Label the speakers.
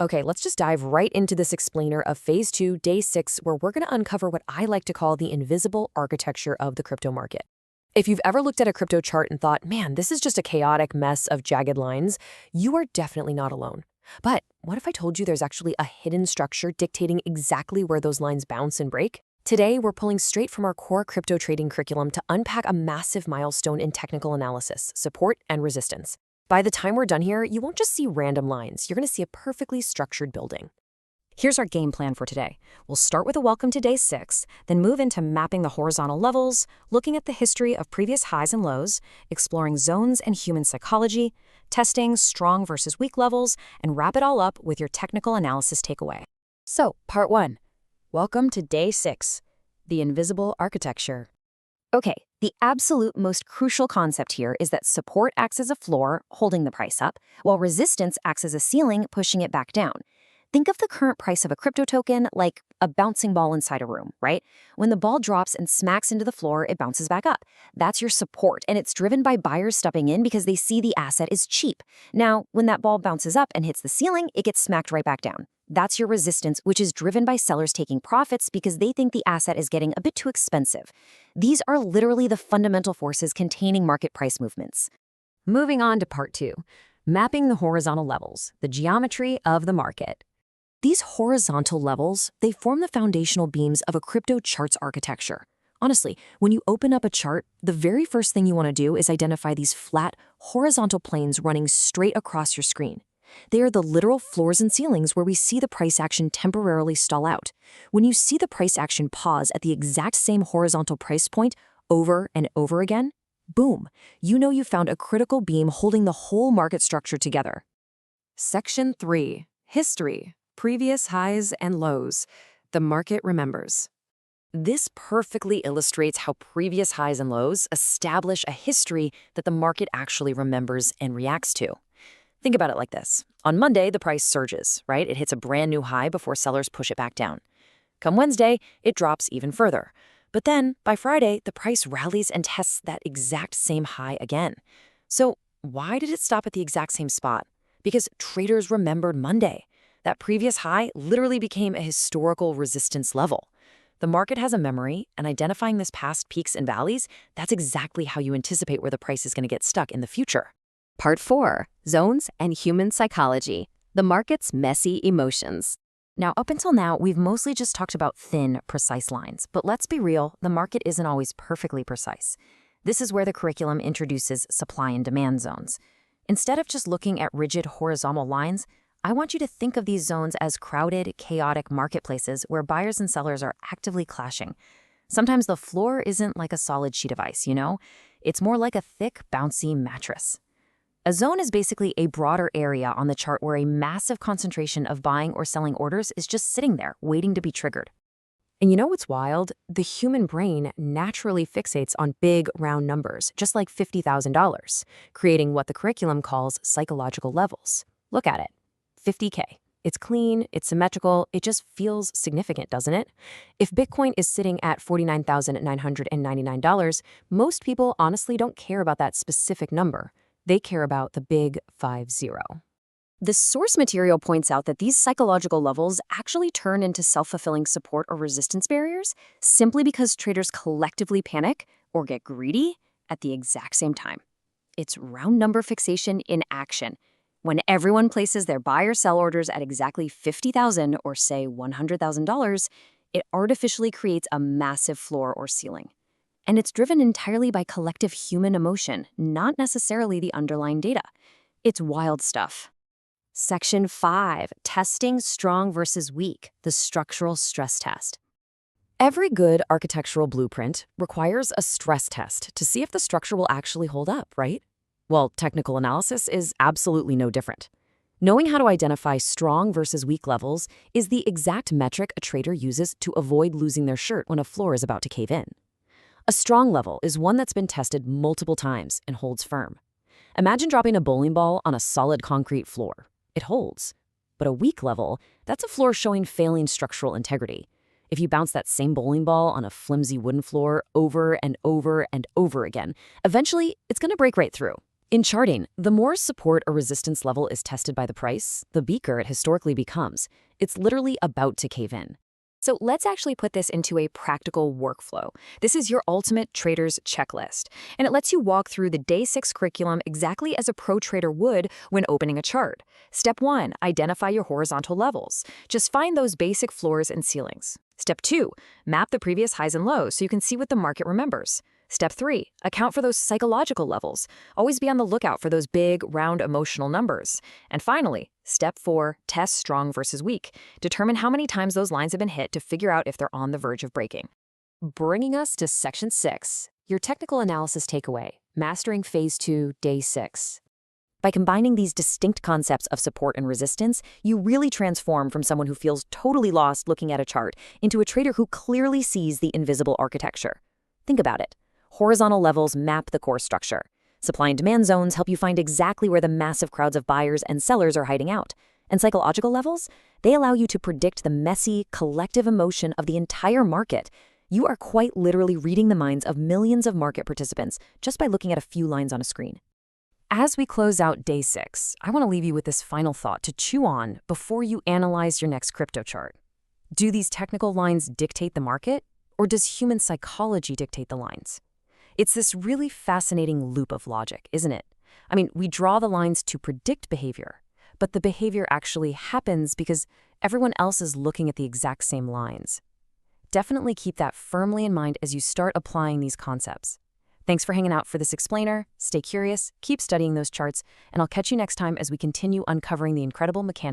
Speaker 1: Okay, let's just dive right into this explainer of Phase 2, Day 6, where we're going to uncover what I like to call the invisible architecture of the crypto market. If you've ever looked at a crypto chart and thought, man, this is just a chaotic mess of jagged lines, you are definitely not alone. But what if I told you there's actually a hidden structure dictating exactly where those lines bounce and break? Today, we're pulling straight from our core crypto trading curriculum to unpack a massive milestone in technical analysis, support, and resistance. By the time we're done here, you won't just see random lines. You're going to see a perfectly structured building. Here's our game plan for today. We'll start with a welcome to Day 6, then move into mapping the horizontal levels, looking at the history of previous highs and lows, exploring zones and human psychology, testing strong versus weak levels, and wrap it all up with your technical analysis takeaway. So, Part 1. Welcome to Day 6, the invisible architecture. Okay, the absolute most crucial concept here is that support acts as a floor, holding the price up, while resistance acts as a ceiling, pushing it back down. Think of the current price of a crypto token like a bouncing ball inside a room, right? When the ball drops and smacks into the floor, it bounces back up. That's your support, and it's driven by buyers stepping in because they see the asset is cheap. Now, when that ball bounces up and hits the ceiling, it gets smacked right back down. That's your resistance, which is driven by sellers taking profits because they think the asset is getting a bit too expensive. These are literally the fundamental forces containing market price movements. Moving on to Part 2, mapping the horizontal levels, the geometry of the market. These horizontal levels, they form the foundational beams of a crypto chart's architecture. Honestly, when you open up a chart, the very first thing you want to do is identify these flat, horizontal planes running straight across your screen. They are the literal floors and ceilings where we see the price action temporarily stall out. When you see the price action pause at the exact same horizontal price point over and over again, boom, you know you found a critical beam holding the whole market structure together. Section 3. History. Previous highs and lows. The market remembers. This perfectly illustrates how previous highs and lows establish a history that the market actually remembers and reacts to. Think about it like this. On Monday, the price surges, right? It hits a brand new high before sellers push it back down. Come Wednesday, it drops even further. But then, by Friday, the price rallies and tests that exact same high again. So why did it stop at the exact same spot? Because traders remembered Monday. That previous high literally became a historical resistance level. The market has a memory, and identifying this past peaks and valleys, that's exactly how you anticipate where the price is going to get stuck in the future. Part 4. Zones and human psychology. The market's messy emotions. Now, up until now, we've mostly just talked about thin, precise lines. But let's be real, the market isn't always perfectly precise. This is where the curriculum introduces supply and demand zones. Instead of just looking at rigid horizontal lines, I want you to think of these zones as crowded, chaotic marketplaces where buyers and sellers are actively clashing. Sometimes the floor isn't like a solid sheet of ice, you know? It's more like a thick, bouncy mattress. A zone is basically a broader area on the chart where a massive concentration of buying or selling orders is just sitting there, waiting to be triggered. And you know what's wild? The human brain naturally fixates on big, round numbers, just like $50,000, creating what the curriculum calls psychological levels. Look at it. 50K. It's clean, it's symmetrical, it just feels significant, doesn't it? If Bitcoin is sitting at $49,999, most people honestly don't care about that specific number. They care about the big 50. The source material points out that these psychological levels actually turn into self-fulfilling support or resistance barriers simply because traders collectively panic or get greedy at the exact same time. It's round number fixation in action. When everyone places their buy or sell orders at exactly $50,000 or say $100,000, it artificially creates a massive floor or ceiling. And it's driven entirely by collective human emotion, not necessarily the underlying data. It's wild stuff. Section 5, testing strong versus weak, the structural stress test. Every good architectural blueprint requires a stress test to see if the structure will actually hold up, right? Well, technical analysis is absolutely no different. Knowing how to identify strong versus weak levels is the exact metric a trader uses to avoid losing their shirt when a floor is about to cave in. A strong level is one that's been tested multiple times and holds firm. Imagine dropping a bowling ball on a solid concrete floor. It holds. But a weak level, that's a floor showing failing structural integrity. If you bounce that same bowling ball on a flimsy wooden floor over and over and over again, eventually it's going to break right through. In charting, the more support or resistance level is tested by the price, the weaker it historically becomes. It's literally about to cave in. So let's actually put this into a practical workflow. This is your ultimate trader's checklist, and it lets you walk through the day 6 curriculum exactly as a pro trader would when opening a chart. Step 1, identify your horizontal levels. Just find those basic floors and ceilings. Step 2, map the previous highs and lows so you can see what the market remembers. Step 3, account for those psychological levels. Always be on the lookout for those big, round emotional numbers. And finally, Step 4, test strong versus weak. Determine how many times those lines have been hit to figure out if they're on the verge of breaking. Bringing us to Section 6, your technical analysis takeaway, mastering Phase 2, Day 6. By combining these distinct concepts of support and resistance, you really transform from someone who feels totally lost looking at a chart into a trader who clearly sees the invisible architecture. Think about it. Horizontal levels map the core structure. Supply and demand zones help you find exactly where the massive crowds of buyers and sellers are hiding out. And psychological levels? They allow you to predict the messy, collective emotion of the entire market. You are quite literally reading the minds of millions of market participants just by looking at a few lines on a screen. As we close out Day 6, I want to leave you with this final thought to chew on before you analyze your next crypto chart. Do these technical lines dictate the market, or does human psychology dictate the lines? It's this really fascinating loop of logic, isn't it? I mean, we draw the lines to predict behavior, but the behavior actually happens because everyone else is looking at the exact same lines. Definitely keep that firmly in mind as you start applying these concepts. Thanks for hanging out for this explainer. Stay curious, keep studying those charts, and I'll catch you next time as we continue uncovering the incredible mechanics